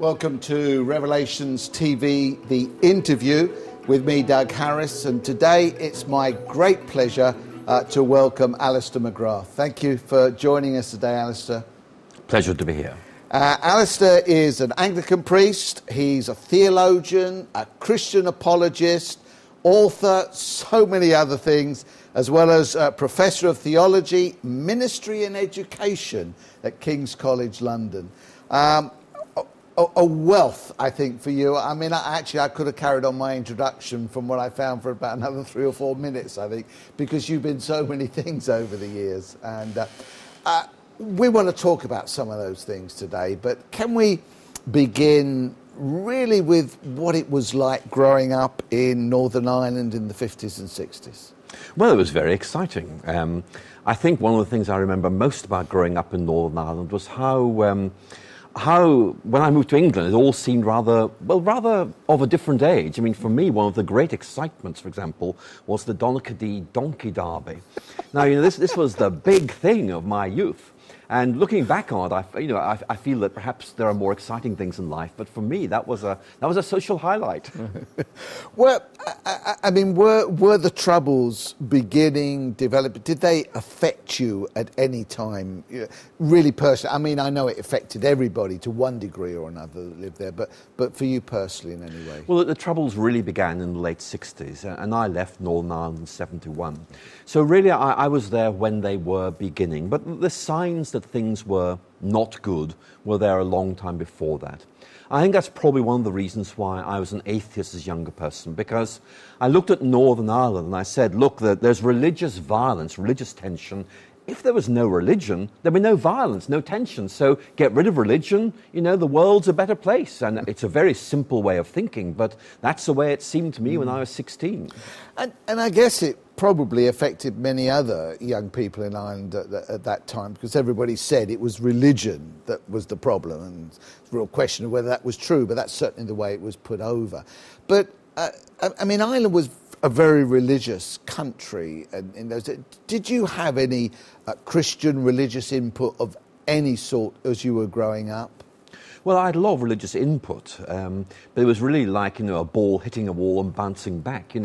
Welcome to Revelations TV, The Interview, with me, Doug Harris, and today it's my great pleasure to welcome Alistair McGrath. Thank you for joining us today, Alistair. Pleasure to be here. Alistair is an Anglican priest, he's a theologian, a Christian apologist, author, so many other things, as well as Professor of Theology, Ministry and Education at King's College London. A wealth, I think, for you. I mean, I could have carried on my introduction from what I found for about another 3 or 4 minutes, I think, because you've been so many things over the years. And we want to talk about some of those things today, but can we begin really with what it was like growing up in Northern Ireland in the 50s and 60s? Well, it was very exciting. I think one of the things I remember most about growing up in Northern Ireland was how when I moved to England, it all seemed rather of a different age. I mean, for me, one of the great excitements, for example, was the Donaghadee Donkey Derby. Now, this was the big thing of my youth. And looking back on it, I feel that perhaps there are more exciting things in life. But for me, that was a social highlight. Well, I mean, were the Troubles developing? Did they affect you at any time, really personally? I mean, I know it affected everybody to one degree or another that lived there, but for you personally in any way? Well, the Troubles really began in the late 60s, and I left Northern Ireland in 71. So really, I was there when they were beginning. But the signs that things were not good were there a long time before that. I think that's probably one of the reasons why I was an atheist as a younger person, because I looked at Northern Ireland and I said, look, there's religious violence, religious tension. If there was no religion, there'd be no violence, no tension. So get rid of religion, the world's a better place. And it's a very simple way of thinking, but that's the way it seemed to me when I was 16. And I guess it probably affected many other young people in Ireland at that time, because everybody said it was religion that was the problem. And it's a real question of whether that was true, but that's certainly the way it was put over. But, I mean, Ireland was a very religious country in those days. Did you have any Christian religious input of any sort as you were growing up? Well, I had a lot of religious input, but it was really like, a ball hitting a wall and bouncing back.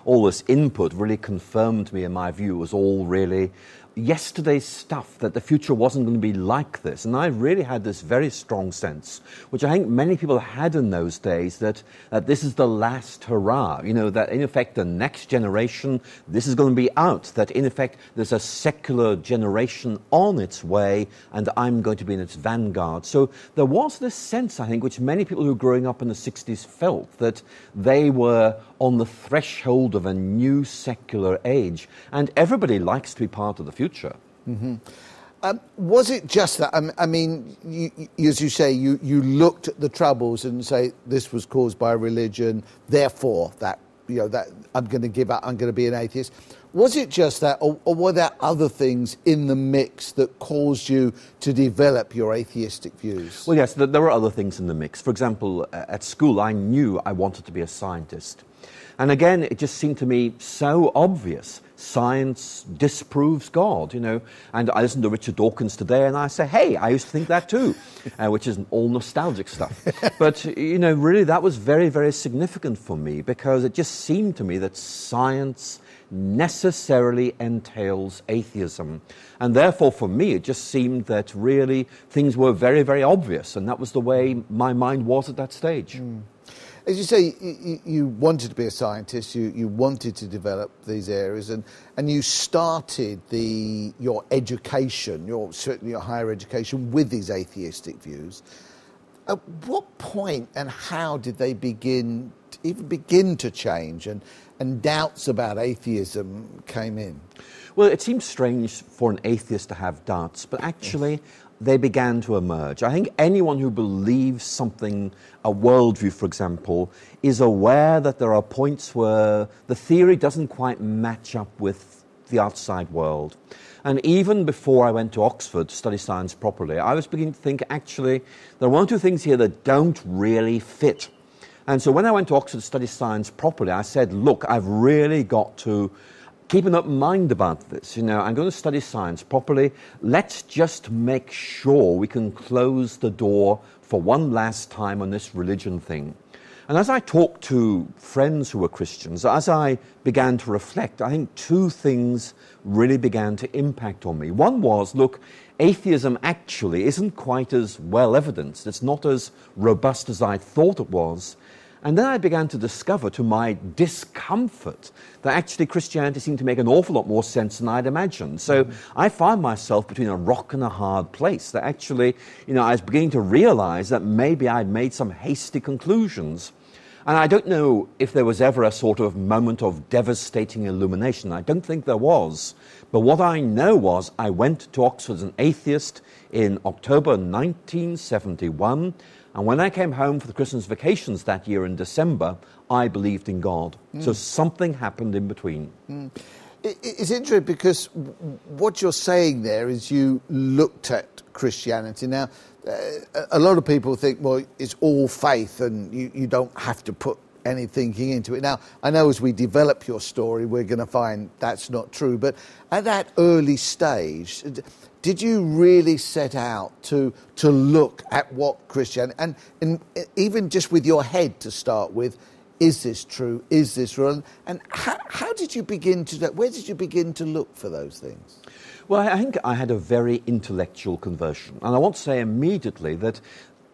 All this input really confirmed me in my view it was all really yesterday's stuff, that the future wasn't going to be like this. And I really had this very strong sense, which I think many people had in those days, that this is the last hurrah, that in effect the next generation, this is going to be out, that in effect there's a secular generation on its way and I'm going to be in its vanguard. So there was this sense, I think, which many people who were growing up in the 60s felt, that they were on the threshold of a new secular age, and everybody likes to be part of the future. Mm-hmm. Was it just that? I mean, as you say, you looked at the Troubles and say this was caused by religion, therefore that I'm going to give up, I'm going to be an atheist. Was it just that, or were there other things in the mix that caused you to develop your atheistic views? Well, yes, there were other things in the mix. For example, at school, I knew I wanted to be a scientist. And again, it just seemed to me so obvious. Science disproves God, And I listen to Richard Dawkins today and I say, hey, I used to think that too, which is all nostalgic stuff. But, really that was very, very significant for me, because it just seemed to me that science necessarily entails atheism. And therefore, for me, it just seemed that really things were very, very obvious. And that was the way my mind was at that stage. Mm. As you say, you wanted to be a scientist, you wanted to develop these areas, and you started your education, certainly your higher education, with these atheistic views. At what point and how did they begin to change, and doubts about atheism came in? Well, it seems strange for an atheist to have doubts, but actually they began to emerge. I think anyone who believes something, a worldview, for example, is aware that there are points where the theory doesn't quite match up with the outside world. And even before I went to Oxford to study science properly, I was beginning to think, actually, there are one or two things here that don't really fit. And so when I went to Oxford to study science properly, I said, look, I've really got to keep an open mind about this. You know, I'm going to study science properly. Let's just make sure we can close the door for one last time on this religion thing. And as I talked to friends who were Christians, as I began to reflect, I think two things really began to impact on me. One was, look, atheism actually isn't quite as well evidenced. It's not as robust as I thought it was. And then I began to discover, to my discomfort, that actually Christianity seemed to make an awful lot more sense than I'd imagined. So I found myself between a rock and a hard place, that actually, you know, I was beginning to realize that maybe I'd made some hasty conclusions. And I don't know if there was ever a sort of moment of devastating illumination. I don't think there was. But what I know was I went to Oxford as an atheist in October 1971. And when I came home for the Christmas vacations that year in December, I believed in God. So something happened in between. It's interesting because what you're saying there is you looked at Christianity. Now, a lot of people think, well, it's all faith and you don't have to put any thinking into it. Now, I know as we develop your story, we're going to find that's not true. But at that early stage, did you really set out to look at what Christianity, and even just with your head to start with, is this true? Is this real? And how did you begin to, where did you begin to look for those things? Well, I think I had a very intellectual conversion. And I want to say immediately that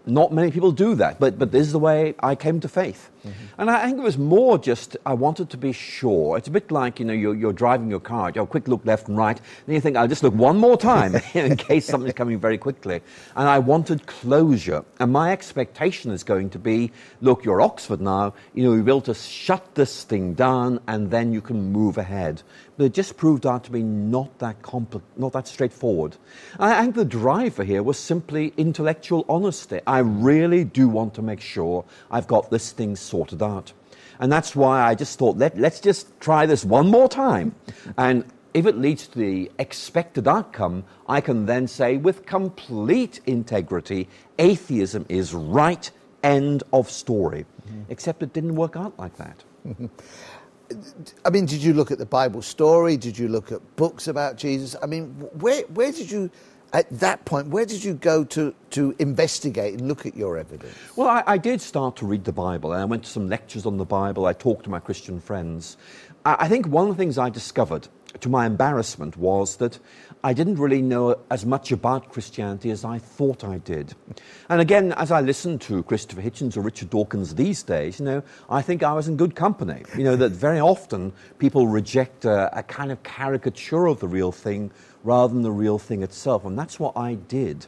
not many people do that, but this is the way I came to faith. And I think it was more just, I wanted to be sure. It's a bit like, you know, you're driving your car, you have a quick look left and right, and you think, I'll just look one more time in case something's coming very quickly. And I wanted closure. And my expectation is going to be, look, you're Oxford now, you know, you'll be able to shut this thing down and then you can move ahead. But it just proved out to be not that straightforward. I think the driver here was simply intellectual honesty. I really do want to make sure I've got this thing sorted out. And that's why I just thought, let's just try this one more time. And if it leads to the expected outcome, I can then say with complete integrity, atheism is right, end of story. Except it didn't work out like that. I mean, did you look at the Bible story? Did you look at books about Jesus? I mean, where did you, at that point, where did you go to investigate and look at your evidence? Well, I did start to read the Bible, and I went to some lectures on the Bible. I talked to my Christian friends. I think one of the things I discovered, to my embarrassment, was that I didn't really know as much about Christianity as I thought I did. And again, as I listen to Christopher Hitchens or Richard Dawkins these days, you know, I think I was in good company. You know, that very often people reject a kind of caricature of the real thing rather than the real thing itself. And that's what I did.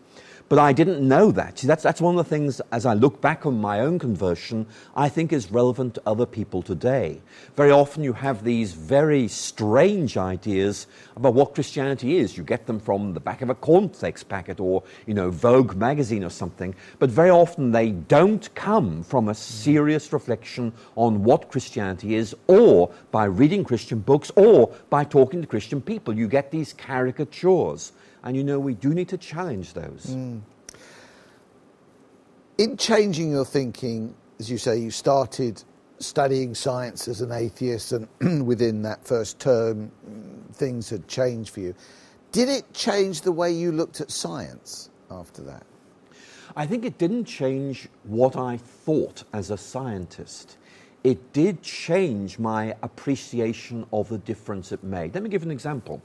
But I didn't know that. See, that's one of the things, as I look back on my own conversion, I think is relevant to other people today. Very often you have these very strange ideas about what Christianity is. You get them from the back of a cornflakes packet or, you know, Vogue magazine or something. But very often they don't come from a serious reflection on what Christianity is, or by reading Christian books, or by talking to Christian people. You get these caricatures. And, you know, we do need to challenge those. In changing your thinking, as you say, you started studying science as an atheist, and within that first term, things had changed for you. Did it change the way you looked at science after that? I think it didn't change what I thought as a scientist. It did change my appreciation of the difference it made. Let me give an example.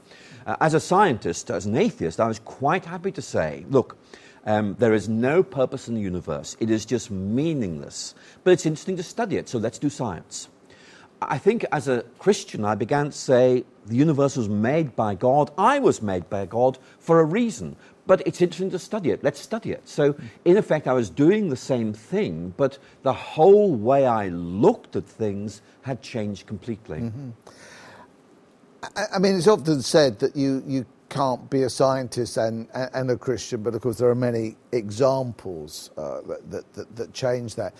As a scientist, as an atheist, I was quite happy to say, look, there is no purpose in the universe. It is just meaningless. But it's interesting to study it, so let's do science. I think as a Christian, I began to say the universe was made by God. I was made by God for a reason. But it's interesting to study it. Let's study it. So, in effect, I was doing the same thing, but the whole way I looked at things had changed completely. I mean, it's often said that you can't be a scientist and a Christian, but of course there are many examples that change that.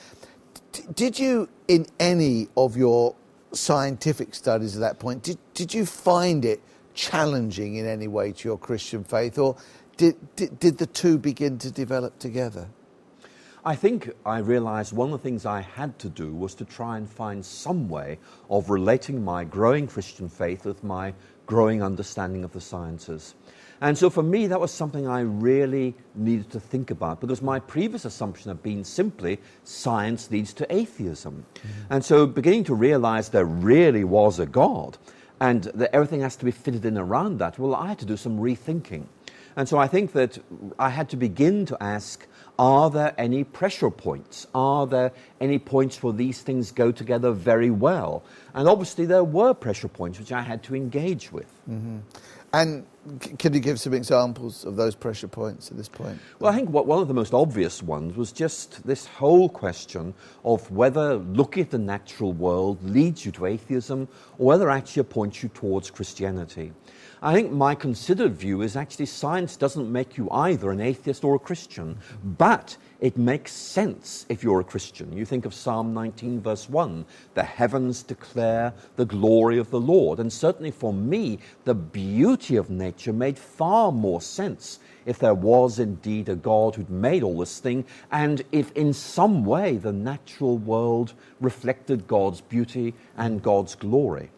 Did you, in any of your scientific studies at that point, did you find it challenging in any way to your Christian faith, or did the two begin to develop together? I think I realized one of the things I had to do was to try and find some way of relating my growing Christian faith with my growing understanding of the sciences. And so for me, that was something I really needed to think about, because my previous assumption had been simply science leads to atheism. And so beginning to realize there really was a God and that everything has to be fitted in around that, well, I had to do some rethinking. And so I think that I had to begin to ask, are there any pressure points? Are there any points where these things go together very well? And obviously there were pressure points which I had to engage with. And can you give some examples of those pressure points at this point? Well, I think one of the most obvious ones was just this whole question of whether looking at the natural world leads you to atheism or whether actually it points you towards Christianity. I think my considered view is actually science doesn't make you either an atheist or a Christian, but it makes sense if you're a Christian. You think of Psalm 19, verse 1, the heavens declare the glory of the Lord. And certainly for me, the beauty of nature made far more sense if there was indeed a God who'd made all this thing, and if in some way the natural world reflected God's beauty and God's glory.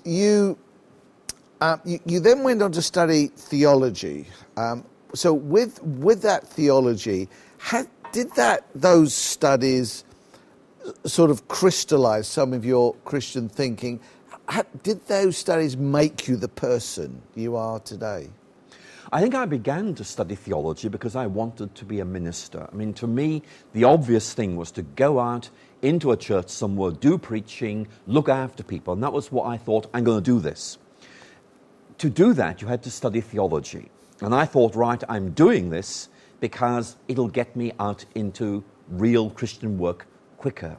You then went on to study theology. So with that theology, did those studies sort of crystallize some of your Christian thinking? Did those studies make you the person you are today? I think I began to study theology because I wanted to be a minister. I mean, to me, the obvious thing was to go out into a church somewhere, do preaching, look after people. And that was what I thought, I'm going to do this. To do that, you had to study theology. And I thought, right, I'm doing this because it'll get me out into real Christian work quicker.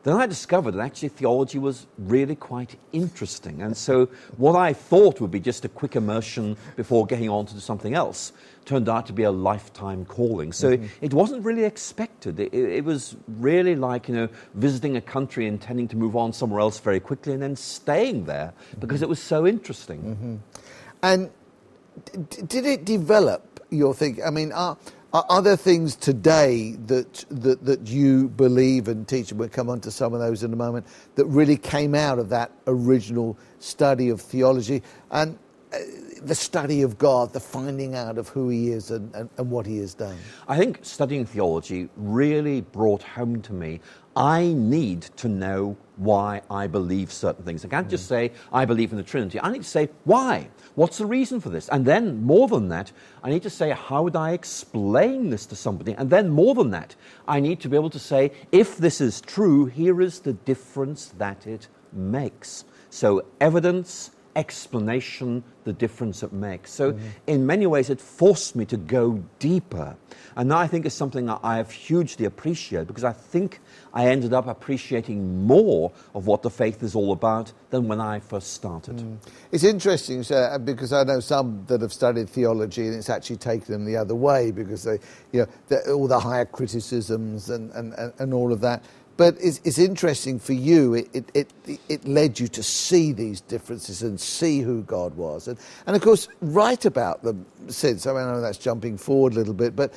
Then I discovered that actually theology was really quite interesting. And so what I thought would be just a quick immersion before getting on to do something else turned out to be a lifetime calling. So it wasn't really expected. It was really like, visiting a country, intending to move on somewhere else very quickly and then staying there because it was so interesting. And did it develop your thinking? I mean, are there things today that you believe and teach, and we'll come on to some of those in a moment, that really came out of that original study of theology and the study of God, the finding out of who he is and what he has done? I think studying theology really brought home to me, I need to know why I believe certain things. I can't just say, I believe in the Trinity. I need to say, why? What's the reason for this? And then, more than that, I need to say, how would I explain this to somebody? And then, more than that, I need to be able to say, if this is true, here is the difference that it makes. So, evidence, explanation, the difference it makes. So in many ways it forced me to go deeper. And that I think is something that I have hugely appreciated, because I think I ended up appreciating more of what the faith is all about than when I first started. It's interesting, because I know some that have studied theology and it's actually taken them the other way because they, all the higher criticisms and all of that. But it's interesting for you, it led you to see these differences and see who God was. And of course, write about them since. I mean, I know that's jumping forward a little bit, but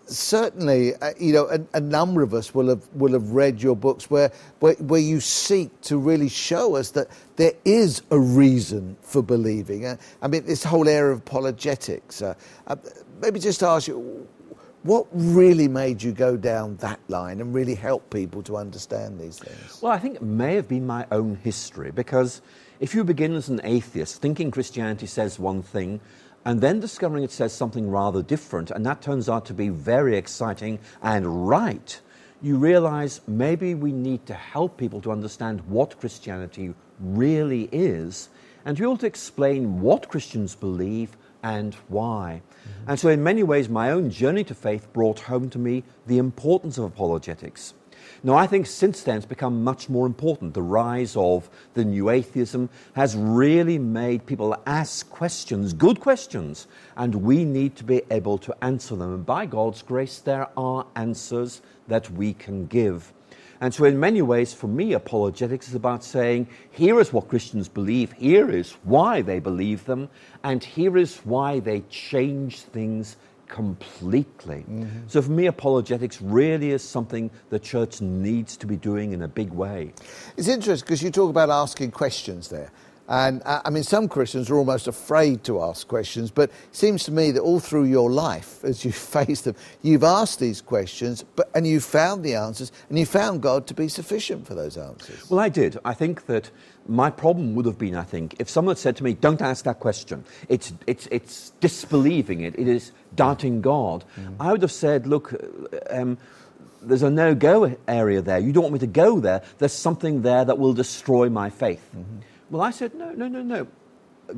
certainly, a number of us will have read your books where you seek to really show us that there is a reason for believing. I mean, this whole area of apologetics. Maybe just ask you, what really made you go down that line and really help people to understand these things? Well, I think it may have been my own history, because if you begin as an atheist, thinking Christianity says one thing, and then discovering it says something rather different, and that turns out to be very exciting and right, you realize maybe we need to help people to understand what Christianity really is, and to be able to explain what Christians believe and why. And so in many ways, my own journey to faith brought home to me the importance of apologetics. Now, I think since then it's become much more important. The rise of the new atheism has really made people ask questions, good questions, and we need to be able to answer them. And by God's grace, there are answers that we can give. And so in many ways, for me, apologetics is about saying, here is what Christians believe, here is why they believe them, and here is why they change things completely. So for me, apologetics really is something the church needs to be doing in a big way. It's interesting because you talk about asking questions there. And I mean, some Christians are almost afraid to ask questions, but it seems to me that all through your life, as you face them, you've asked these questions, and you've found the answers, and you found God to be sufficient for those answers. Well, I did. I think that my problem would have been, if someone had said to me, don't ask that question, it's disbelieving it, it is doubting God, I would have said, look, there's a no-go area there. You don't want me to go there. There's something there that will destroy my faith. Well, I said, no.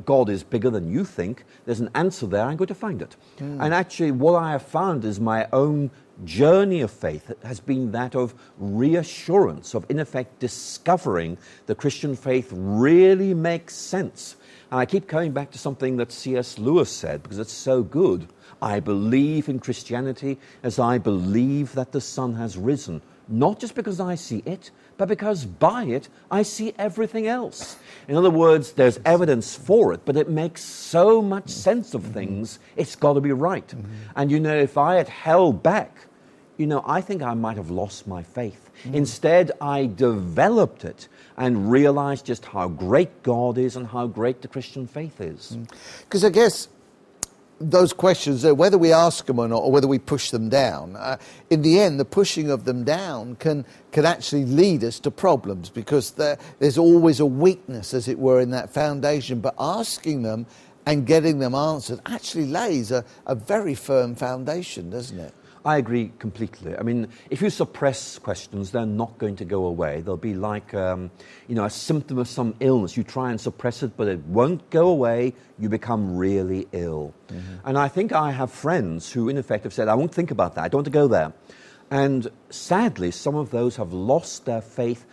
God is bigger than you think. There's an answer there. I'm going to find it. And actually, what I have found is my own journey of faith has been that of reassurance, of, in effect, discovering the Christian faith really makes sense. And I keep coming back to something that C.S. Lewis said, because it's so good. I believe in Christianity as I believe that the sun has risen, not just because I see it, but because by it I see everything else. In other words, there's evidence for it, but it makes so much sense of things, it's got to be right. And if I had held back, I think I might have lost my faith. Instead, I developed it and realized just how great God is and how great the Christian faith is. Because I guess those questions, whether we ask them or not, or whether we push them down, in the end, the pushing of them down can actually lead us to problems, because there's always a weakness, as it were, in that foundation. But asking them and getting them answered actually lays a very firm foundation, doesn't it? I agree completely. I mean, if you suppress questions, they're not going to go away. They'll be like, a symptom of some illness. You try and suppress it, but it won't go away. You become really ill. And I think I have friends who, in effect, have said, I won't think about that. I don't want to go there. And sadly, some of those have lost their faith.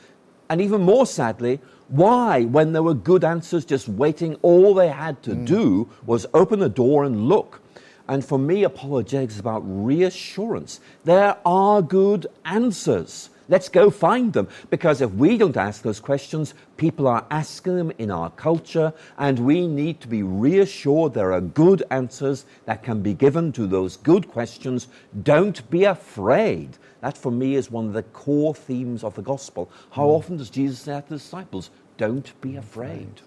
And even more sadly, why, when there were good answers just waiting, all they had to do was open the door and look. And for me, apologetics is about reassurance. There are good answers. Let's go find them. Because if we don't ask those questions, people are asking them in our culture, and we need to be reassured there are good answers that can be given to those good questions. Don't be afraid. That, for me, is one of the core themes of the gospel. How often does Jesus say to the disciples, don't be afraid?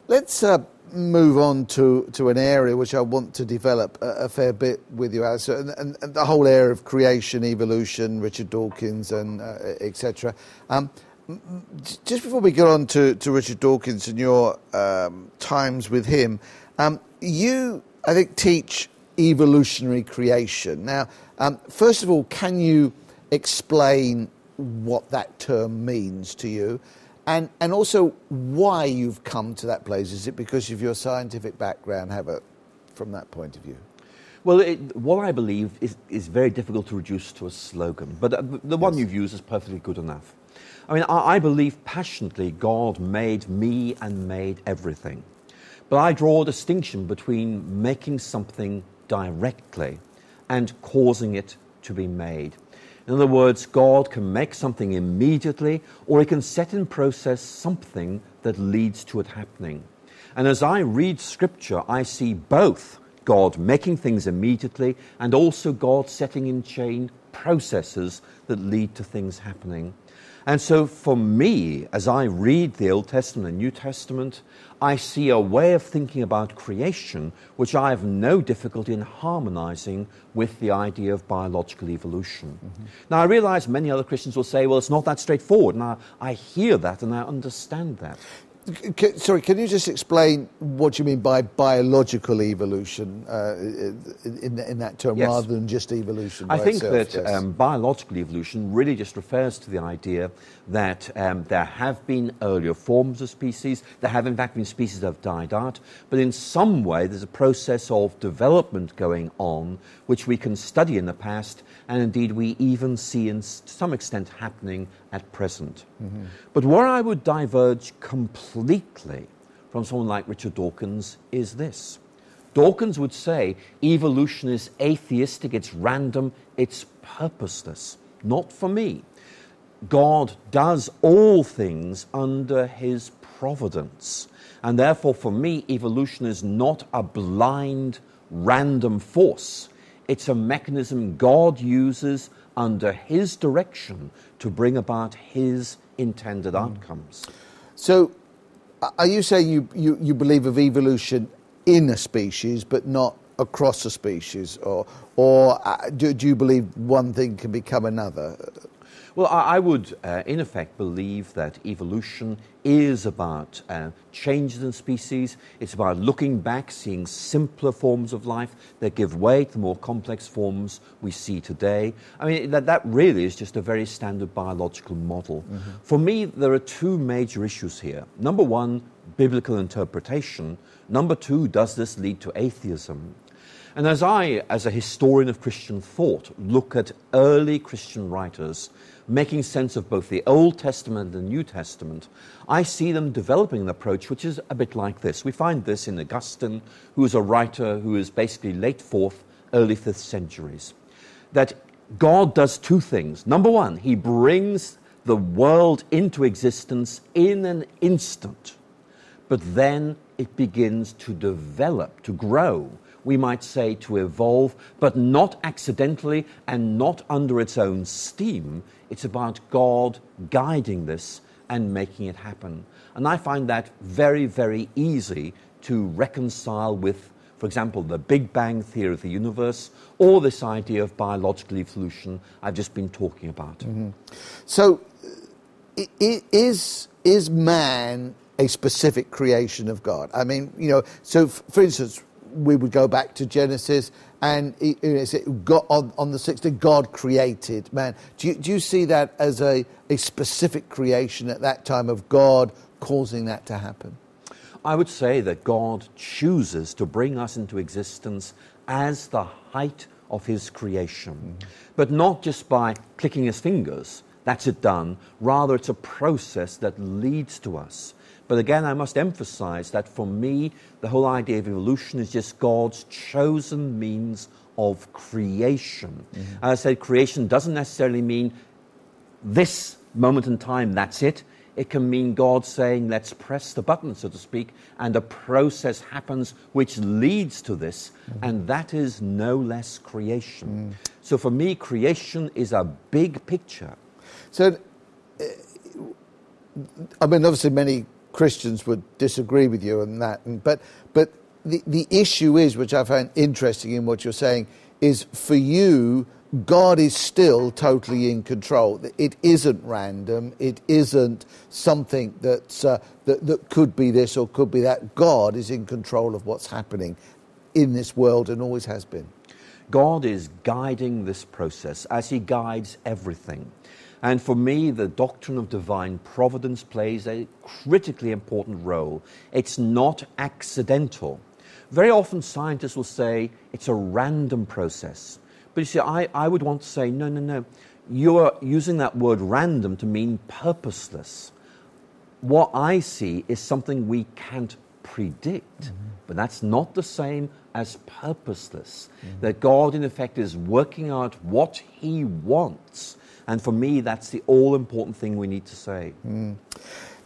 Let's move on to an area which I want to develop a fair bit with you, Alistair, and the whole area of creation, evolution, Richard Dawkins, and etc. Just before we get on to Richard Dawkins and your times with him, you, I think, teach evolutionary creation. Now, first of all, can you explain what that term means to you? And also why you've come to that place. Is it because of your scientific background? From that point of view. Well, what I believe is very difficult to reduce to a slogan, but the one you've used is perfectly good enough. I mean, I believe passionately God made me and made everything. But I draw a distinction between making something directly and causing it to be made. In other words, God can make something immediately, or he can set in process something that leads to it happening. And as I read Scripture, I see both God making things immediately and also God setting in chain processes that lead to things happening. And so for me, as I read the Old Testament and New Testament, I see a way of thinking about creation which I have no difficulty in harmonizing with the idea of biological evolution. Now, I realize many other Christians will say, well, it's not that straightforward. And I hear that and I understand that. Sorry, can you just explain what you mean by biological evolution in that term, rather than just evolution by I think itself? that biological evolution really just refers to the idea that there have been earlier forms of species. There have, in fact, been species that have died out. But in some way, there's a process of development going on, which we can study in the past, and indeed we even see, to some extent, happening at present. But where I would diverge completely from someone like Richard Dawkins is this. Dawkins would say evolution is atheistic, it's random, it's purposeless. Not for me. God does all things under his providence. And therefore, for me, evolution is not a blind random force. It's a mechanism God uses under his direction to bring about his intended outcomes. So, are you saying you believe of evolution in a species, but not across a species, or do you believe one thing can become another? Well, I would, in effect, believe that evolution is about changes in species. It's about looking back, seeing simpler forms of life that give way to the more complex forms we see today. I mean, that really is just a very standard biological model. Mm-hmm. For me, there are two major issues here. Number one, biblical interpretation. Number two, does this lead to atheism? And as I, as a historian of Christian thought, look at early Christian writers making sense of both the Old Testament and the New Testament, I see them developing an approach which is a bit like this. We find this in Augustine, who is a writer who is basically late 4th, early 5th centuries, that God does two things. Number one, he brings the world into existence in an instant, but then it begins to develop, to grow. We might say to evolve, but not accidentally and not under its own steam. It's about God guiding this and making it happen. And I find that very, very easy to reconcile with, for example, the Big Bang theory of the universe, or this idea of biological evolution I've just been talking about. Mm-hmm. So, is man a specific creation of God? I mean, so for instance, we would go back to Genesis, and God, on the sixth day, God created man. Do you see that as a specific creation at that time of God causing that to happen? I would say that God chooses to bring us into existence as the height of his creation, but not just by clicking his fingers. That's it done. Rather, it's a process that leads to us. But again, I must emphasize that for me, the whole idea of evolution is just God's chosen means of creation. Mm-hmm. As I said, creation doesn't necessarily mean this moment in time, that's it. It can mean God saying, let's press the button, so to speak, and a process happens which leads to this, and that is no less creation. So for me, creation is a big picture. So, I mean, obviously many Christians would disagree with you on that, but the issue is, which I find interesting in what you're saying, is for you, God is still totally in control. It isn't random. It isn't something that could be this or could be that. God is in control of what's happening in this world and always has been. God is guiding this process as he guides everything. And for me, the doctrine of divine providence plays a critically important role. It's not accidental. Very often scientists will say it's a random process. But you see, I would want to say, no. You're using that word random to mean purposeless. What I see is something we can't predict, but that's not the same as purposeless. That God, in effect, is working out what he wants. And for me, that's the all-important thing we need to say.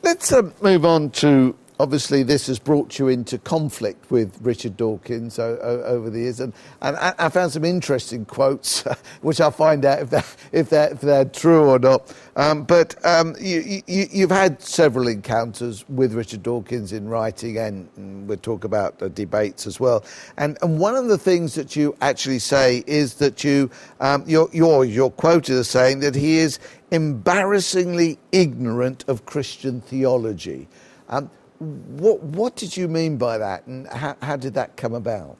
Let's move on to, obviously, this has brought you into conflict with Richard Dawkins over the years. And I found some interesting quotes, which I'll find out if they're true or not. But you've had several encounters with Richard Dawkins in writing, and we'll talk about debates as well. And one of the things that you actually say is that you're quoted as saying that he is embarrassingly ignorant of Christian theology. What did you mean by that, and how did that come about?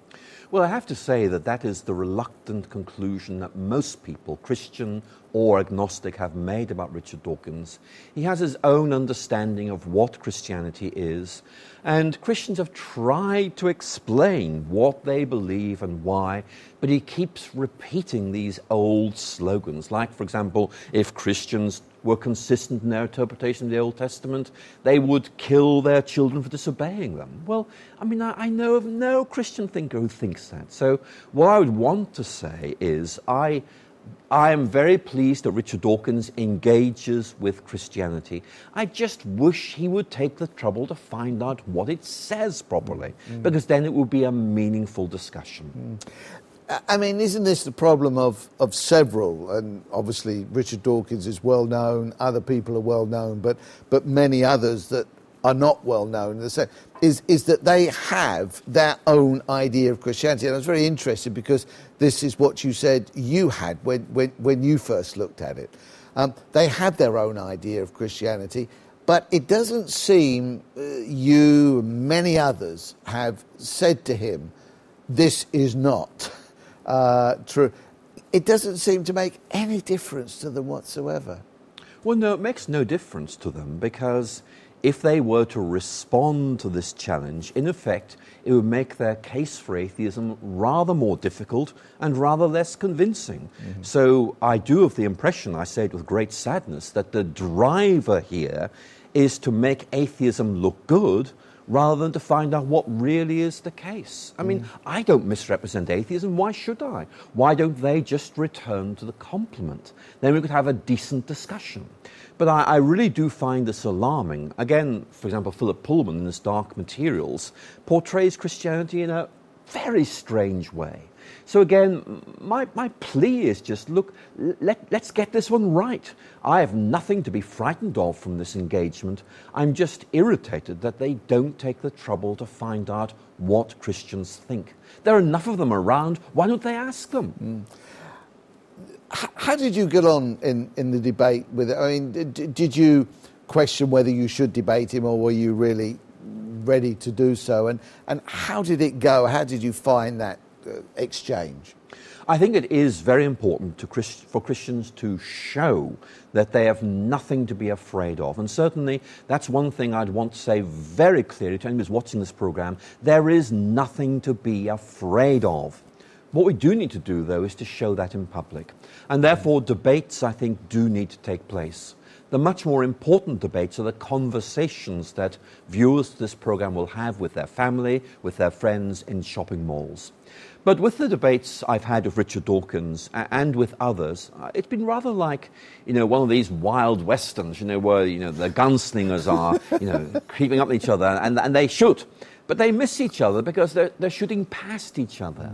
Well, I have to say that is the reluctant conclusion that most people, Christian or agnostic, have made about Richard Dawkins. He has his own understanding of what Christianity is, and Christians have tried to explain what they believe and why, but he keeps repeating these old slogans, like, for example, if Christians were consistent in their interpretation of the Old Testament, they would kill their children for disobeying them. Well, I mean, I know of no Christian thinker who thinks that. So what I would want to say is I I am very pleased that Richard Dawkins engages with Christianity. I just wish he would take the trouble to find out what it says properly, because then it would be a meaningful discussion. I mean, isn't this the problem of several? And obviously Richard Dawkins is well known, other people are well known, but many others that are not well known is that they have their own idea of Christianity. And I was very interested because this is what you said you had when you first looked at it. They have their own idea of Christianity, but it doesn't seem you and many others have said to him, this is not true. It doesn't seem to make any difference to them whatsoever. Well, no, it makes no difference to them, because if they were to respond to this challenge, in effect, it would make their case for atheism rather more difficult and rather less convincing. So I do have the impression, I say it with great sadness, that the driver here is to make atheism look good rather than to find out what really is the case. I mean, I don't misrepresent atheism. Why should I? Why don't they just return to the compliment? Then we could have a decent discussion. But I really do find this alarming. Again, for example, Philip Pullman in his Dark Materials portrays Christianity in a very strange way. So again, my plea is just, look, let's get this one right. I have nothing to be frightened of from this engagement. I'm just irritated that they don't take the trouble to find out what Christians think. There are enough of them around. Why don't they ask them? How did you get on in the debate with it? I mean, did you question whether you should debate him, or were you really ready to do so? And how did it go? How did you find that exchange? I think it is very important for Christians to show that they have nothing to be afraid of. And certainly that's one thing I'd want to say very clearly to anyone who's watching this program. There is nothing to be afraid of. What we do need to do, though, is to show that in public. And therefore, debates, I think, do need to take place. The much more important debates are the conversations that viewers of this program will have with their family, with their friends in shopping malls. But with the debates I've had with Richard Dawkins and with others, it's been rather like, one of these wild westerns, where, the gunslingers are, creeping up each other, and they shoot. But they miss each other because they're shooting past each other.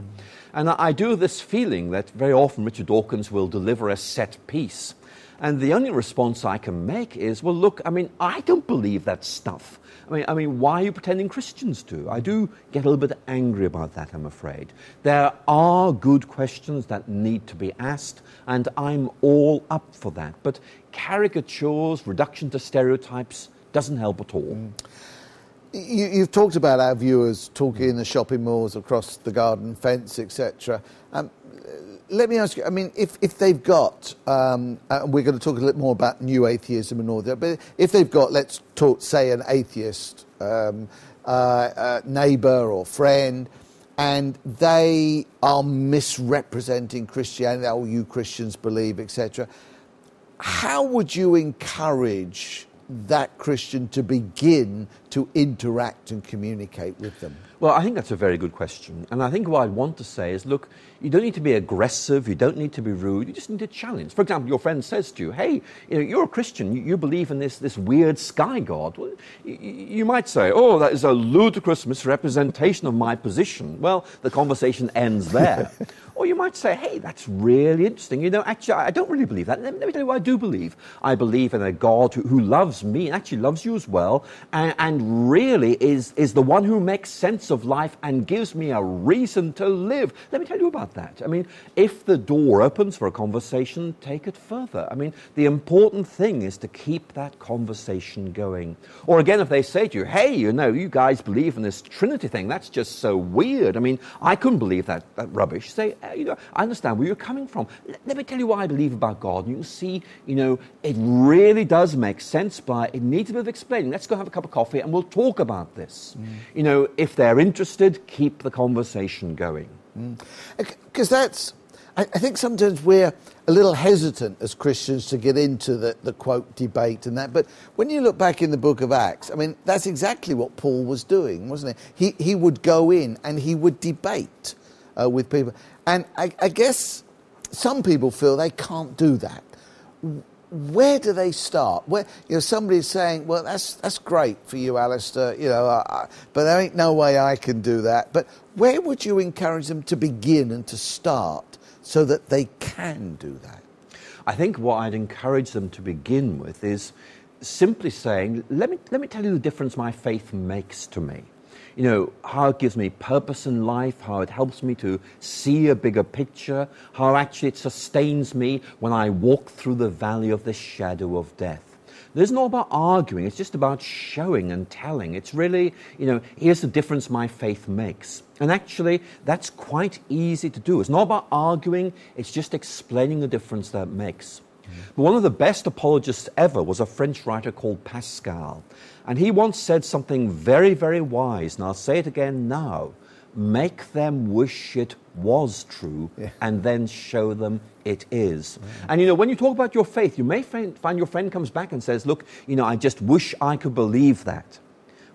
And I do have this feeling that very often Richard Dawkins will deliver a set piece. And the only response I can make is, well, look, I mean, I don't believe that stuff. I mean, why are you pretending Christians do? I do get a little bit angry about that, I'm afraid. There are good questions that need to be asked, and I'm all up for that. But caricatures, reduction to stereotypes, doesn't help at all. You've talked about our viewers talking in the shopping malls, across the garden fence, etc. Let me ask you, I mean, if they've got, and we're going to talk a little more about new atheism and all that, but if they've got, let's talk, say, an atheist neighbour or friend, and they are misrepresenting Christianity, oh, you Christians believe, etc., how would you encourage that Christian to begin to interact and communicate with them? Well, I think that's a very good question. And I think what I'd want to say is, look, you don't need to be aggressive, you don't need to be rude, you just need to challenge. For example, your friend says to you, hey, you're a Christian, you believe in this weird sky god. Well, you might say, oh, that is a ludicrous misrepresentation of my position. Well, the conversation ends there. Or you might say, hey, that's really interesting. Actually, I don't really believe that. Let me tell you what I do believe. I believe in a God who loves me and actually loves you as well, and really is the one who makes sense of life and gives me a reason to live. Let me tell you about that. I mean, if the door opens for a conversation, take it further. I mean, the important thing is to keep that conversation going. Or again, if they say to you, hey, you guys believe in this Trinity thing, that's just so weird. I mean, I couldn't believe that rubbish. Say, I understand where you're coming from. Let me tell you what I believe about God. And you'll see, it really does make sense, but it needs a bit of explaining. Let's go have a cup of coffee and we'll talk about this. If they're interested, keep the conversation going. Because I think sometimes we're a little hesitant as Christians to get into the quote debate and that. But when you look back in the book of Acts, I mean, that's exactly what Paul was doing, wasn't it? He would go in and he would debate with people. And I guess some people feel they can't do that. Where do they start? Where, somebody's saying, well, that's great for you, Alistair, but there ain't no way I can do that. But where would you encourage them to begin and to start so that they can do that? I think what I'd encourage them to begin with is simply saying, let me tell you the difference my faith makes to me. How it gives me purpose in life, how it helps me to see a bigger picture, how actually it sustains me when I walk through the valley of the shadow of death. It's not about arguing, it's just about showing and telling. It's really, here's the difference my faith makes. And actually, that's quite easy to do. It's not about arguing, it's just explaining the difference that it makes. But one of the best apologists ever was a French writer called Pascal. And he once said something very, very wise, and I'll say it again now. Make them wish it was true, and then show them it is. And when you talk about your faith, you may find your friend comes back and says, look, I just wish I could believe that.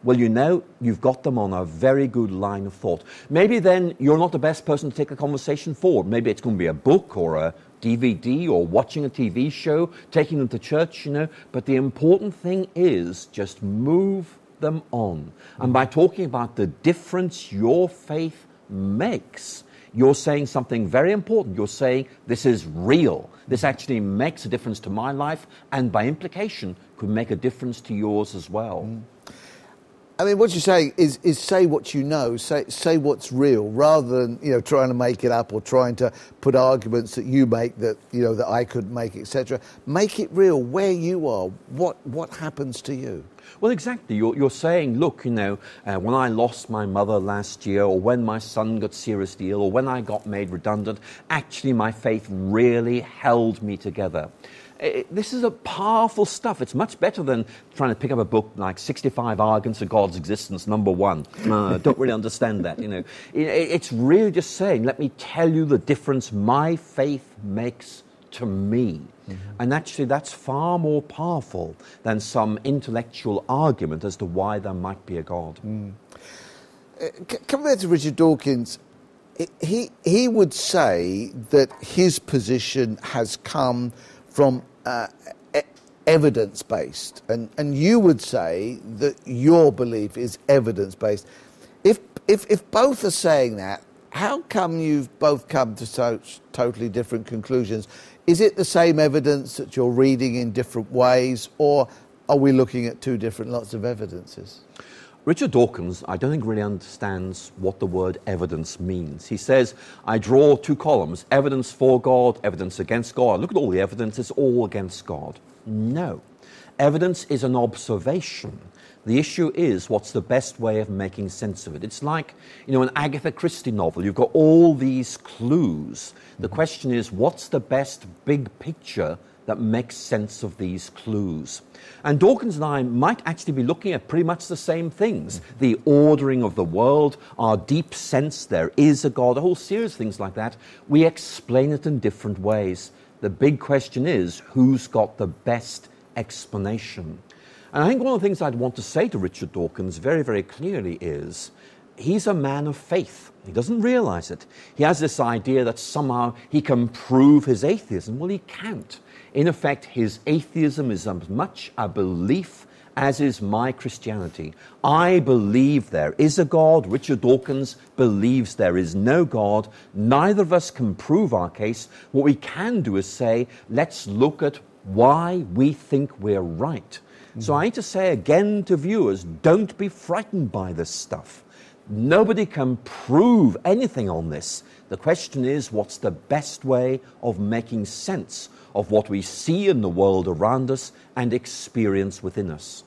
Well, you've got them on a very good line of thought. Maybe then you're not the best person to take a conversation forward. Maybe it's going to be a book or a DVD or watching a TV show, taking them to church, But the important thing is just move them on. And by talking about the difference your faith makes, you're saying something very important. You're saying this is real. This actually makes a difference to my life and by implication could make a difference to yours as well. I mean, what you're saying is say what you know, say what's real, rather than trying to make it up or trying to put arguments that you make that that I could make, etc. Make it real where you are. What happens to you? Well, exactly. You're saying, look, when I lost my mother last year, or when my son got seriously ill, or when I got made redundant, actually my faith really held me together. This is a powerful stuff. It's much better than trying to pick up a book like 65 Arguments of God's Existence, number 1. I don't really understand that, It's really just saying, let me tell you the difference my faith makes to me. And actually that's far more powerful than some intellectual argument as to why there might be a God. Coming back to Richard Dawkins, he would say that his position has come from evidence-based, and you would say that your belief is evidence-based. If both are saying that, how come you've both come to such totally different conclusions? Is it the same evidence that you're reading in different ways, or are we looking at two different lots of evidences? Richard Dawkins, I don't think really understands what the word evidence means. He says, I draw two columns, evidence for God, evidence against God. Look at all the evidence, it's all against God. No. Evidence is an observation. The issue is, what's the best way of making sense of it? It's like, an Agatha Christie novel. You've got all these clues. The question is, what's the best big picture that makes sense of these clues? And Dawkins and I might actually be looking at pretty much the same things. The ordering of the world, our deep sense there is a God, a whole series of things like that. We explain it in different ways. The big question is, who's got the best explanation? And I think one of the things I'd want to say to Richard Dawkins very, very clearly is, he's a man of faith. He doesn't realize it. He has this idea that somehow he can prove his atheism. Well, he can't. In effect, his atheism is as much a belief as is my Christianity. I believe there is a God. Richard Dawkins believes there is no God. Neither of us can prove our case. What we can do is say, let's look at why we think we're right. So I need to say again to viewers, don't be frightened by this stuff. Nobody can prove anything on this. The question is, what's the best way of making sense of what we see in the world around us and experience within us?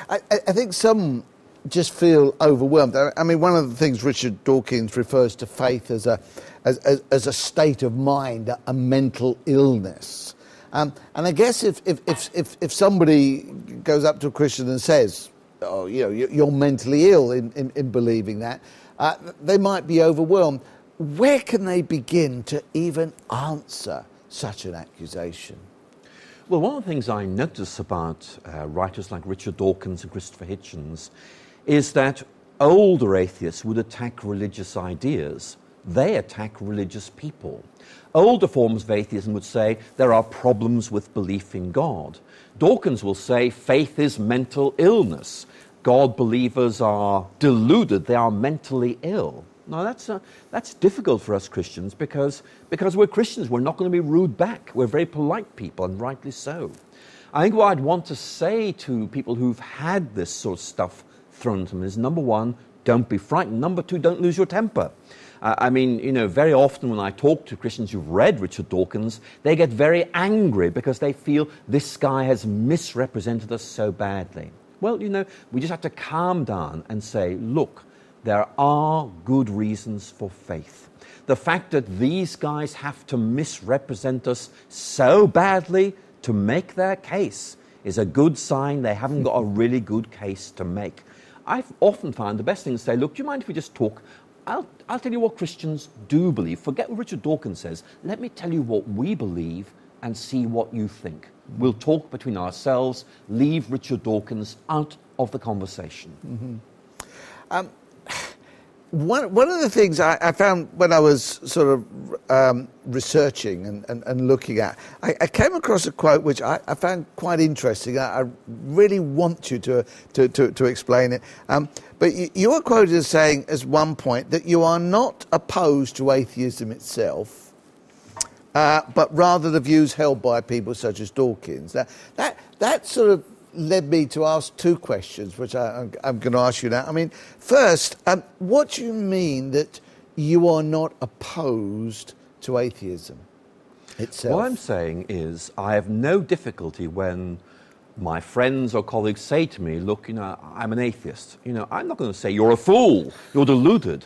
I think some just feel overwhelmed. I mean, one of the things Richard Dawkins refers to faith as a state of mind, a mental illness. And I guess if somebody goes up to a Christian and says, oh, you're mentally ill in believing that, they might be overwhelmed. Where can they begin to even answer such an accusation? Well, one of the things I notice about writers like Richard Dawkins and Christopher Hitchens is that older atheists would attack religious ideas. they attack religious people. Older forms of atheism would say there are problems with belief in God. Dawkins will say faith is mental illness. God believers are deluded, they are mentally ill. Now that's difficult for us Christians because we're Christians, we're not going to be rude back. We're very polite people, and rightly so. I think what I'd want to say to people who've had this sort of stuff thrown at them is, number one, don't be frightened. Number two, don't lose your temper. I mean, very often when I talk to Christians who've read Richard Dawkins, they get very angry because they feel this guy has misrepresented us so badly. Well, we just have to calm down and say, look, there are good reasons for faith. The fact that these guys have to misrepresent us so badly to make their case is a good sign they haven't got a really good case to make. I've often found the best thing to say, look, do you mind if we just talk? I'll tell you what Christians do believe. Forget what Richard Dawkins says. Let me tell you what we believe and see what you think. We'll talk between ourselves, leave Richard Dawkins out of the conversation. Mm-hmm. One of the things I found when I was sort of researching and looking at, I came across a quote which I found quite interesting. I really want you to explain it. But you were quoted as saying, as one point, that you are not opposed to atheism itself, but rather the views held by people such as Dawkins. That sort of led me to ask two questions, which I'm going to ask you now. I mean, first, what do you mean that you are not opposed to atheism itself? What I'm saying is I have no difficulty when my friends or colleagues say to me, look, I'm an atheist. I'm not going to say you're a fool, you're deluded,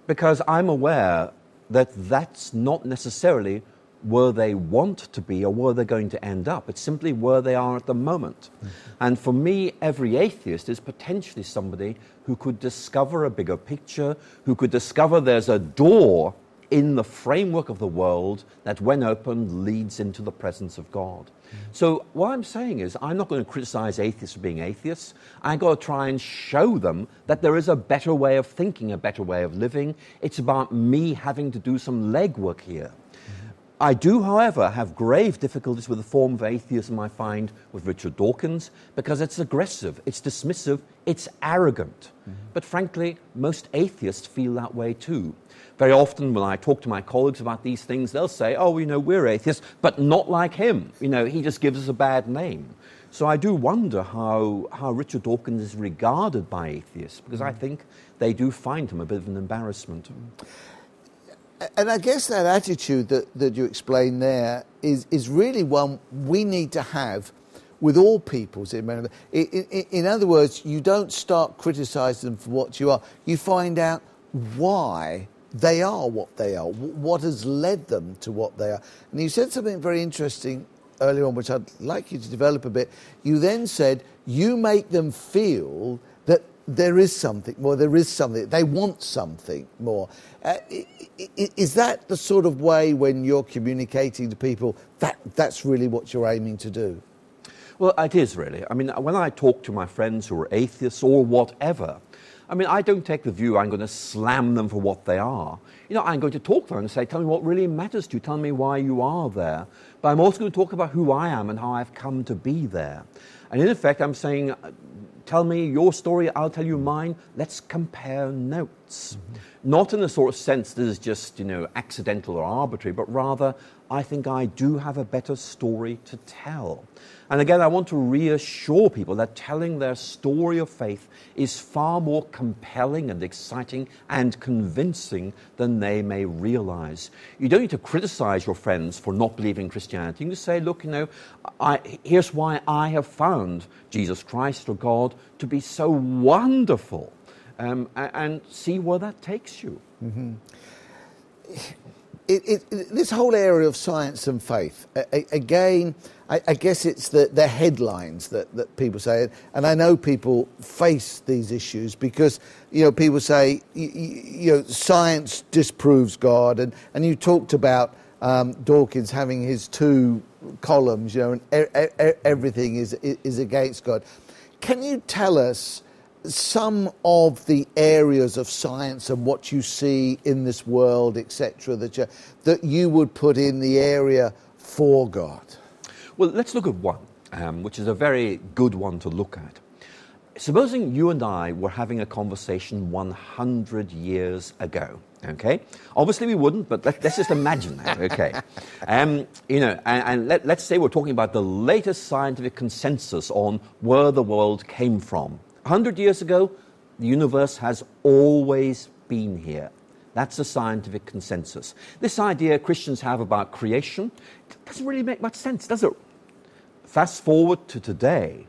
because I'm aware that that's not necessarily where they want to be or where they're going to end up. It's simply where they are at the moment. Mm-hmm. And for me, every atheist is potentially somebody who could discover a bigger picture, who could discover there's a door in the framework of the world that, when opened, leads into the presence of God. Mm-hmm. So what I'm saying is I'm not going to criticize atheists for being atheists. I've got to try and show them that there is a better way of thinking, a better way of living. It's about me having to do some legwork here. I do, however, have grave difficulties with the form of atheism I find with Richard Dawkins, because it's aggressive, it's dismissive, it's arrogant. Mm-hmm. But frankly, most atheists feel that way too. Very often when I talk to my colleagues about these things, they'll say, oh, we're atheists, but not like him. He just gives us a bad name. So I do wonder how Richard Dawkins is regarded by atheists, because I think they do find him a bit of an embarrassment. And I guess that attitude that you explained there is really one we need to have with all peoples. In other words, you don't start criticising them for what you are. You find out why they are what they are, what has led them to what they are. And you said something very interesting earlier on, which I'd like you to develop a bit. You then said you make them feel that there is something more, they want something more. Is that the sort of way, when you're communicating to people, that's really what you're aiming to do? Well, it is really. I mean, when I talk to my friends who are atheists or whatever, I don't take the view I'm going to slam them for what they are. I'm going to talk to them and say, tell me what really matters to you, tell me why you are there. But I'm also going to talk about who I am and how I've come to be there. And in effect, I'm saying, tell me your story, I'll tell you mine, let's compare notes. Mm-hmm. Not in the sort of sense that is just, accidental or arbitrary, but rather, I think I do have a better story to tell. And again, I want to reassure people that telling their story of faith is far more compelling and exciting and convincing than they may realize. You don't need to criticize your friends for not believing Christianity. You can say, look, here's why I have found Jesus Christ or God to be so wonderful, and see where that takes you. Mm-hmm. This whole area of science and faith, again, I guess it's the headlines that people say, and I know people face these issues because people say science disproves God, and you talked about Dawkins having his two columns, and everything is against God. Can you tell us some of the areas of science and what you see in this world, etc., that you would put in the area for God? Well, let's look at one, which is a very good one to look at. Supposing you and I were having a conversation 100 years ago, okay? Obviously we wouldn't, but let's just imagine that, okay? Let's say we're talking about the latest scientific consensus on where the world came from. 100 years ago, the universe has always been here. That's the scientific consensus. This idea Christians have about creation doesn't really make much sense, does it? Fast forward to today,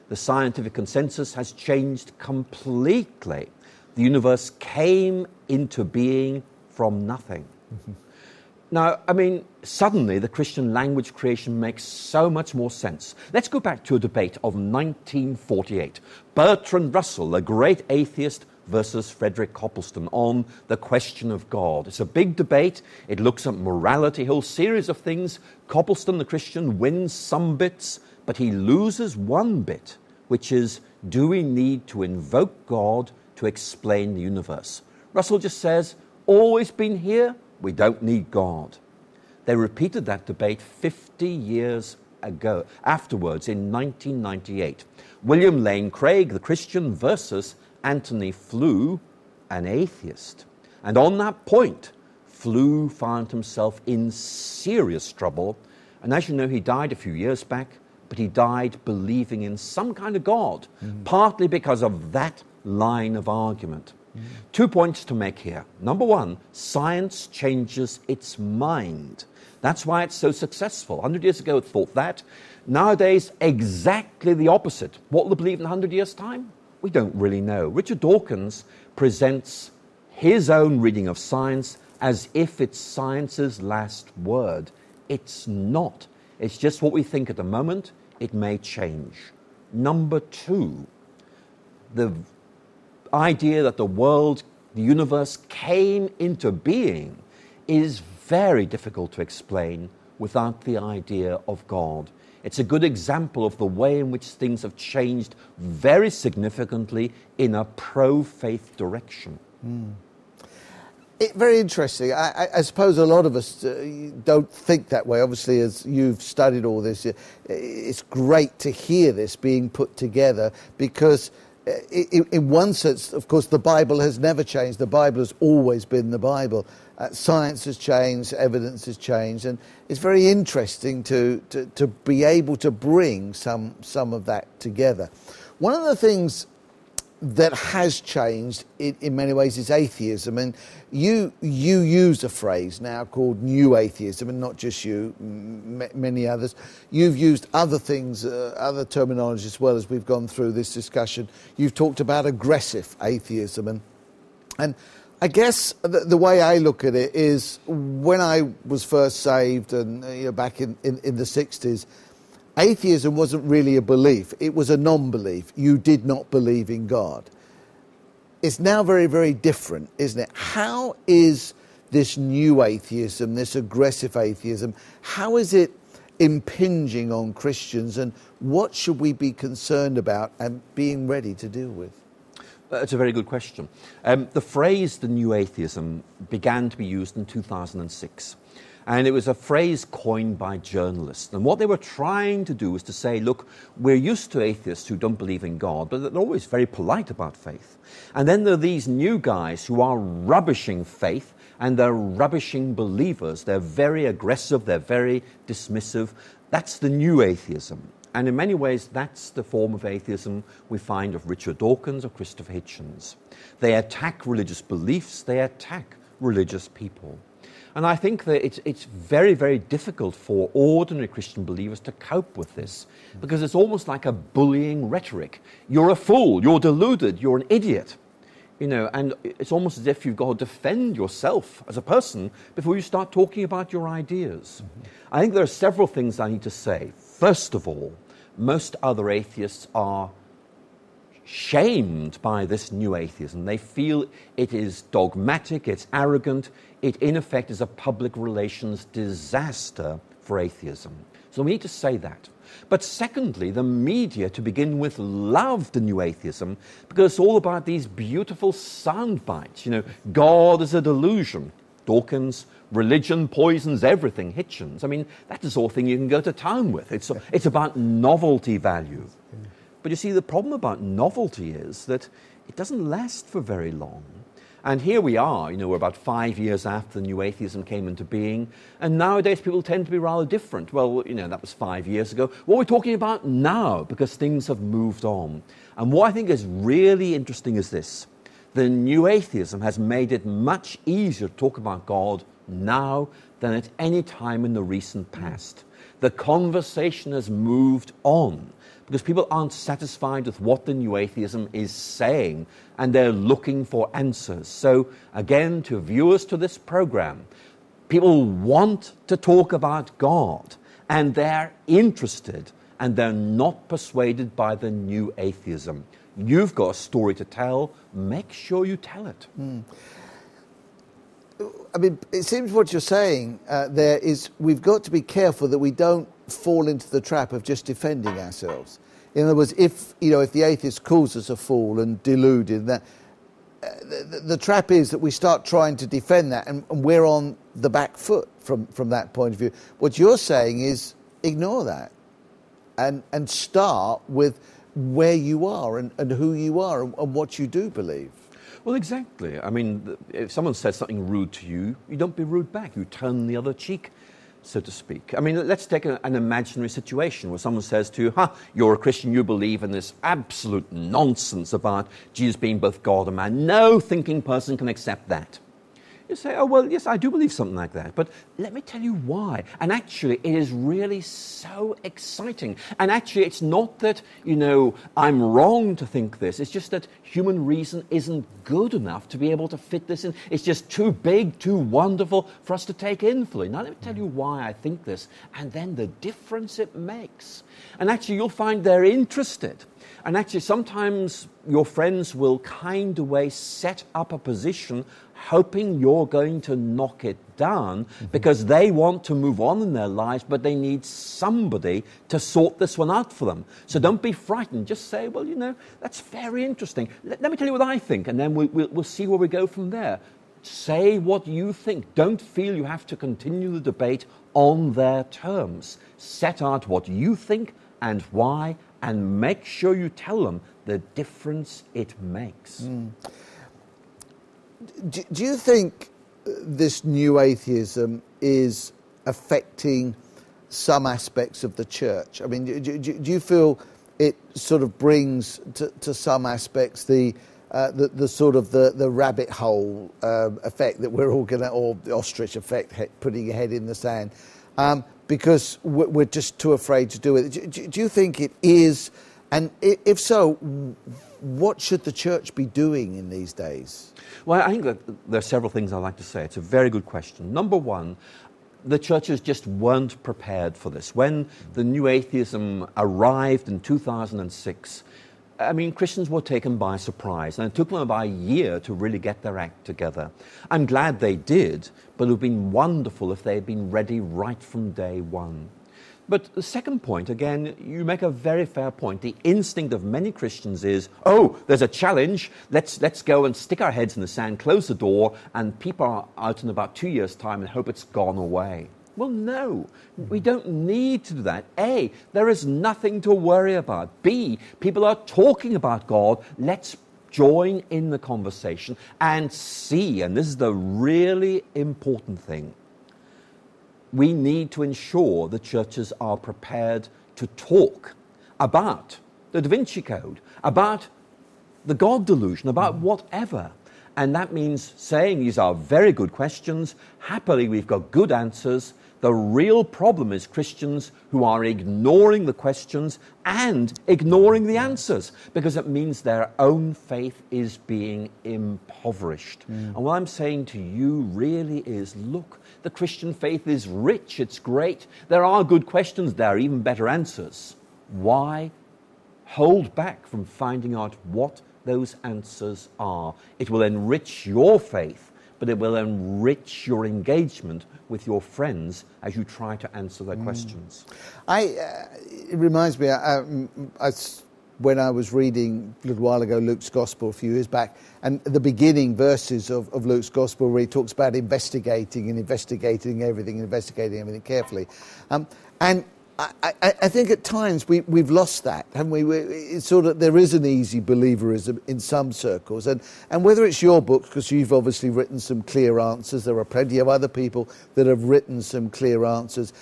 the scientific consensus has changed completely. The universe came into being from nothing. Mm-hmm. Now, suddenly the Christian language creation makes so much more sense. Let's go back to a debate of 1948. Bertrand Russell, a great atheist, versus Frederick Copleston on the question of God. It's a big debate. It looks at morality, a whole series of things. Copleston, the Christian, wins some bits, but he loses one bit, which is, do we need to invoke God to explain the universe? Russell just says, always been here, we don't need God. They repeated that debate 50 years ago, afterwards in 1998. William Lane Craig, the Christian, versus Anthony Flew, an atheist. And on that point, Flew found himself in serious trouble. And as you know, he died a few years back, but he died believing in some kind of God, partly because of that line of argument. 2 points to make here. Number one, science changes its mind. That's why it's so successful. 100 years ago, it thought that. Nowadays, exactly the opposite. What will it believe in 100 years' time? We don't really know. Richard Dawkins presents his own reading of science as if it's science's last word. It's not. It's just what we think at the moment. It may change. Number two, the idea that the world, the universe came into being is very difficult to explain without the idea of God. It's a good example of the way in which things have changed very significantly in a pro-faith direction. Very interesting. I suppose a lot of us don't think that way. Obviously, as you've studied all this, it's great to hear this being put together because in one sense, of course, the Bible has never changed. The Bible has always been the Bible. Science has changed, evidence has changed, and it's very interesting to be able to bring some of that together. One of the things that has changed in many ways is atheism, and you use a phrase now called new atheism, and not just you, many others. You've used other things, other terminology as well as we've gone through this discussion. You've talked about aggressive atheism, and I guess the way I look at it is when I was first saved and back in the 60s, atheism wasn't really a belief. It was a non-belief. You did not believe in God. It's now very, very different, isn't it? How is this new atheism, this aggressive atheism, how is it impinging on Christians, and what should we be concerned about and being ready to deal with? It's a very good question. The phrase, the new atheism, began to be used in 2006. And it was a phrase coined by journalists. And what they were trying to do was to say, look, we're used to atheists who don't believe in God, but they're always very polite about faith. And then there are these new guys who are rubbishing faith, and they're rubbishing believers. They're very aggressive, they're very dismissive. That's the new atheism. And in many ways, that's the form of atheism we find of Richard Dawkins or Christopher Hitchens. They attack religious beliefs, they attack religious people. And I think that it's very, very difficult for ordinary Christian believers to cope with this, because it's almost like a bullying rhetoric. You're a fool, you're deluded, you're an idiot. And it's almost as if you've got to defend yourself as a person before you start talking about your ideas. I think there are several things I need to say. First of all, most other atheists are shamed by this new atheism. They feel it is dogmatic, it's arrogant, it in effect is a public relations disaster for atheism. So we need to say that. But secondly, the media, to begin with, loved the new atheism because it's all about these beautiful sound bites. You know, God is a delusion. Dawkins, religion poisons everything. Hitchens. I mean, that's the sort of thing you can go to town with. It's about novelty value. But you see, the problem about novelty is that it doesn't last for very long. And here we are, you know, we're about 5 years after the new atheism came into being, and nowadays people tend to be rather different. Well, you know, that was 5 years ago. What we're talking about now, because things have moved on. And what I think is really interesting is this. The new atheism has made it much easier to talk about God now than at any time in the recent past. The conversation has moved on, because people aren't satisfied with what the new atheism is saying, and they're looking for answers. So, again, to viewers to this program, people want to talk about God, and they're interested, and they're not persuaded by the new atheism. You've got a story to tell. Make sure you tell it. I mean, it seems what you're saying there is we've got to be careful that we don't fall into the trap of just defending ourselves. In other words, if the atheist calls us a fool and deluded, that the trap is that we start trying to defend that, and we're on the back foot from that point of view. What you're saying is ignore that and start with where you are and who you are and what you do believe. Well, exactly. I mean, if someone says something rude to you, you don't be rude back. You turn the other cheek, so to speak. I mean, let's take an imaginary situation where someone says to you, you're a Christian, you believe in this absolute nonsense about Jesus being both God and man. No thinking person can accept that. You say, oh, well, yes, I do believe something like that, but let me tell you why. And actually, it is really so exciting. And actually, it's not that, I'm wrong to think this. It's just that human reason isn't good enough to be able to fit this in. It's just too big, too wonderful for us to take in fully. Now, let me tell you why I think this, and then the difference it makes. And actually, you'll find they're interested. And actually, sometimes your friends will kind of way set up a position hoping you're going to knock it down because they want to move on in their lives, but they need somebody to sort this one out for them. So don't be frightened. Just say, well, that's very interesting. Let me tell you what I think, and then we'll see where we go from there. Say what you think. Don't feel you have to continue the debate on their terms. Set out what you think and why, and make sure you tell them the difference it makes. Do you think this new atheism is affecting some aspects of the church? I mean, do you feel it sort of brings to some aspects the sort of the rabbit hole effect that we're all gonna, or the ostrich effect, putting your head in the sand, because we're just too afraid to do it? Do you think it is? And if so, what should the church be doing in these days? Well, I think that there are several things I'd like to say. It's a very good question. Number one, the churches just weren't prepared for this. When the new atheism arrived in 2006, I mean, Christians were taken by surprise, and it took them about a year to really get their act together. I'm glad they did, but it would have been wonderful if they had been ready right from day one. But the second point, again, you make a very fair point. The instinct of many Christians is, oh, there's a challenge, let's go and stick our heads in the sand, close the door, and peep out in about 2 years' time and hope it's gone away. Well, no, we don't need to do that. A, there is nothing to worry about. B, people are talking about God. Let's join in the conversation. And C, and this is the really important thing, we need to ensure the churches are prepared to talk about the Da Vinci Code, about the God delusion, about whatever. And that means saying these are very good questions. Happily, we've got good answers. The real problem is Christians who are ignoring the questions and ignoring the answers, because it means their own faith is being impoverished. And what I'm saying to you really is, look, the Christian faith is rich, it's great. There are good questions, there are even better answers. Why hold back from finding out what those answers are? It will enrich your faith but it will enrich your engagement with your friends as you try to answer their questions. It reminds me, when I was reading a little while ago Luke's Gospel a few years back, and the beginning verses of Luke's Gospel where he talks about investigating everything carefully. And I think at times we've lost that, haven't we? It's sort of, there is an easy believerism in some circles. And whether it's your book, because you've obviously written some clear answers, there are plenty of other people that have written some clear answers.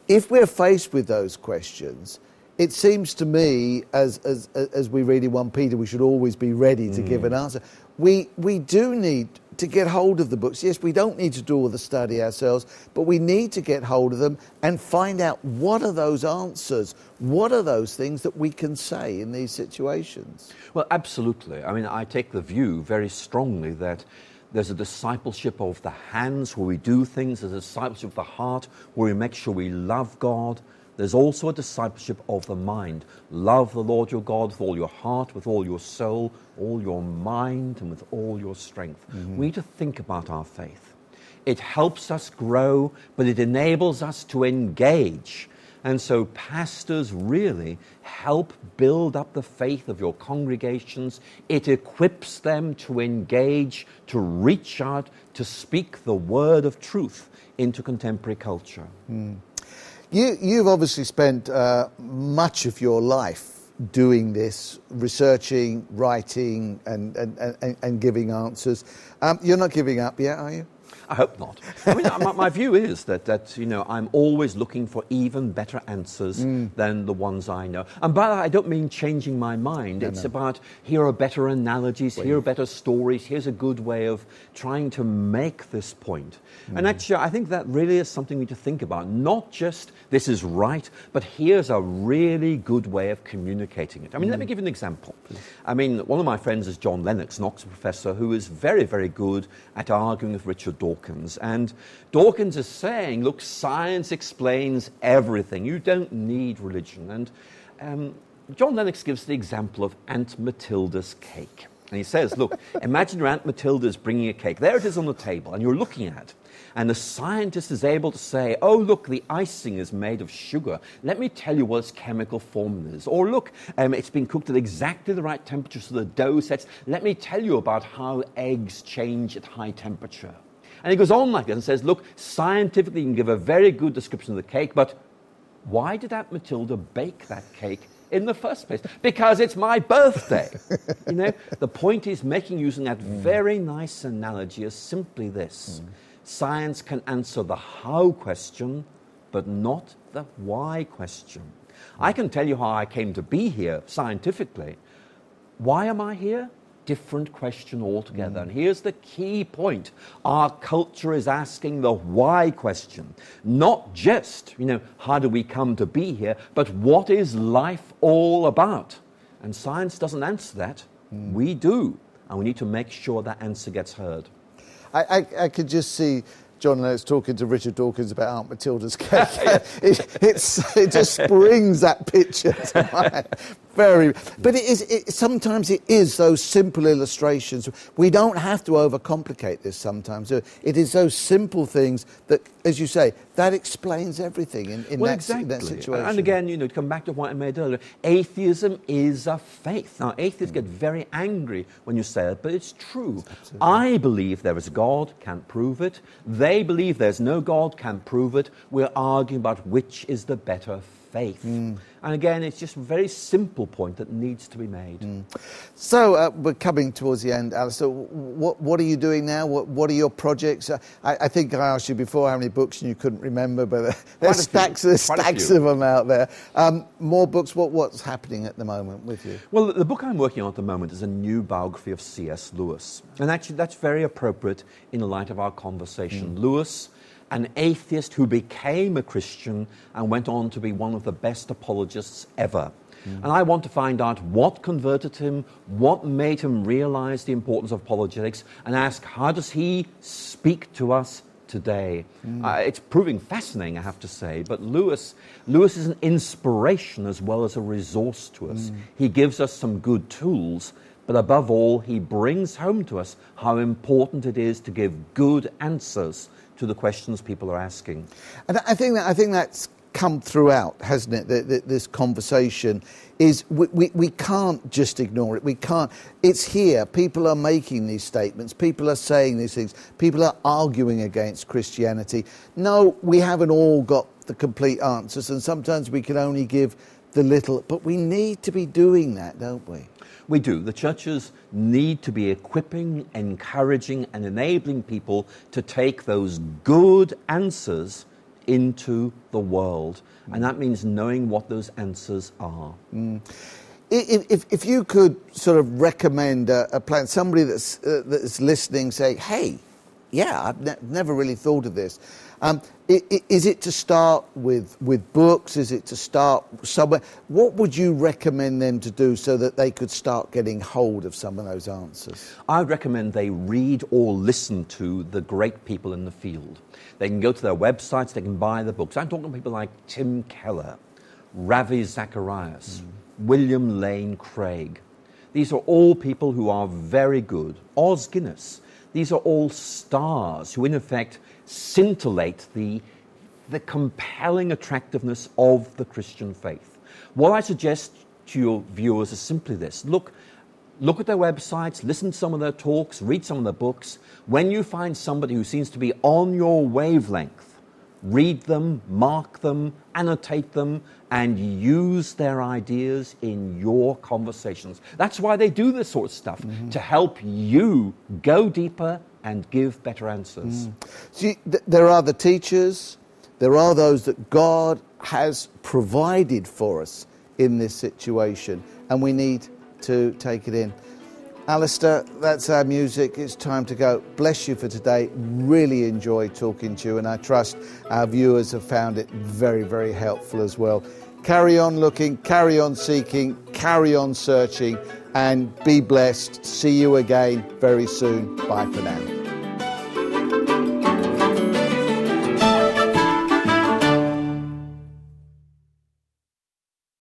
If we're faced with those questions, it seems to me, as we read in 1 Peter, we should always be ready to give an answer. We do need to get hold of the books. Yes, we don't need to do all the study ourselves, but we need to get hold of them and find out what are those answers, what are those things that we can say in these situations. Well, absolutely. I mean, I take the view very strongly that there's a discipleship of the hands where we do things, there's a discipleship of the heart where we make sure we love God. There's also a discipleship of the mind. Love the Lord your God with all your heart, with all your soul, all your mind, and with all your strength. We need to think about our faith. It helps us grow, but it enables us to engage. And so pastors really help build up the faith of your congregations. It equips them to engage, to reach out, to speak the word of truth into contemporary culture. You've obviously spent much of your life doing this, researching, writing, and giving answers. You're not giving up yet, are you? I hope not. I mean, my view is that you know, I'm always looking for even better answers than the ones I know. And by that, I don't mean changing my mind. It's about, here are better analogies, here are better stories, here's a good way of trying to make this point. And actually, I think that really is something we need to think about. Not just, this is right, but here's a really good way of communicating it. I mean, let me give you an example. I mean, one of my friends is John Lennox, an Oxford professor, who is very, very good at arguing with Richard Dawkins. And Dawkins is saying, look, science explains everything. You don't need religion. And John Lennox gives the example of Aunt Matilda's cake. And he says, look, imagine your Aunt Matilda's bringing a cake. There it is on the table, and you're looking at it. And the scientist is able to say, oh, look, the icing is made of sugar. Let me tell you what its chemical formula is. Or look, it's been cooked at exactly the right temperature so the dough sets. Let me tell you about how eggs change at high temperature. And he goes on like this and says, look, scientifically you can give a very good description of the cake, but why did Aunt Matilda bake that cake in the first place? Because it's my birthday. You know, the point is making using that very nice analogy is simply this. Science can answer the how question, but not the why question. I can tell you how I came to be here scientifically. Why am I here? Different question altogether. And here's the key point. Our culture is asking the why question. Not just, you know, how do we come to be here, but what is life all about? And science doesn't answer that. We do. And we need to make sure that answer gets heard. I could just see John Lennox talking to Richard Dawkins about Aunt Matilda's cake. It just brings that picture to mind. But sometimes it is those simple illustrations. We don't have to overcomplicate this sometimes. It is those simple things that, as you say, that explains everything in that situation. And again, you know, to come back to what I made earlier, atheism is a faith. Now, atheists get very angry when you say it, but it's true. Absolutely. I believe there is a God, can't prove it. They believe there's no God, can't prove it. We're arguing about which is the better faith. And again, it's just a very simple point that needs to be made. So we're coming towards the end, Alistair. What are you doing now? What are your projects? I think I asked you before how many books and you couldn't remember, but there's stacks of them out there. More books. What's happening at the moment with you? Well, the book I'm working on at the moment is a new biography of C.S. Lewis. And actually that's very appropriate in the light of our conversation. Lewis, an atheist who became a Christian and went on to be one of the best apologists ever. And I want to find out what converted him, what made him realize the importance of apologetics, and ask, how does he speak to us today? It's proving fascinating, I have to say, but Lewis is an inspiration as well as a resource to us. He gives us some good tools, But above all, he brings home to us how important it is to give good answers to the questions people are asking. And I think that's come throughout, hasn't it? This conversation is we can't just ignore it. We can't. It's here. People are making these statements. People are saying these things. People are arguing against Christianity. No, we haven't all got the complete answers, and sometimes we can only give the little. But we need to be doing that, don't we? We do. The churches need to be equipping, encouraging, and enabling people to take those good answers into the world. And that means knowing what those answers are. If you could sort of recommend a plan, somebody that's listening saying, hey, yeah, I've never really thought of this. Is it to start with books? Is it to start somewhere? What would you recommend them to do so that they could start getting hold of some of those answers? I would recommend they read or listen to the great people in the field. They can go to their websites, they can buy the books. I'm talking to people like Tim Keller, Ravi Zacharias, William Lane Craig. These are all people who are very good. Os Guinness. These are all stars who, in effect, scintillate the compelling attractiveness of the Christian faith. What I suggest to your viewers is simply this. Look at their websites, listen to some of their talks, read some of their books. When you find somebody who seems to be on your wavelength, read them, mark them, annotate them, and use their ideas in your conversations. That's why they do this sort of stuff, to help you go deeper and give better answers. See, there are the teachers, there are those that God has provided for us in this situation, and we need to take it in. Alistair, that's our music. It's time to go. Bless you for today. Really enjoyed talking to you, and I trust our viewers have found it very, very helpful as well. Carry on looking, carry on seeking, carry on searching, and be blessed. See you again very soon. Bye for now.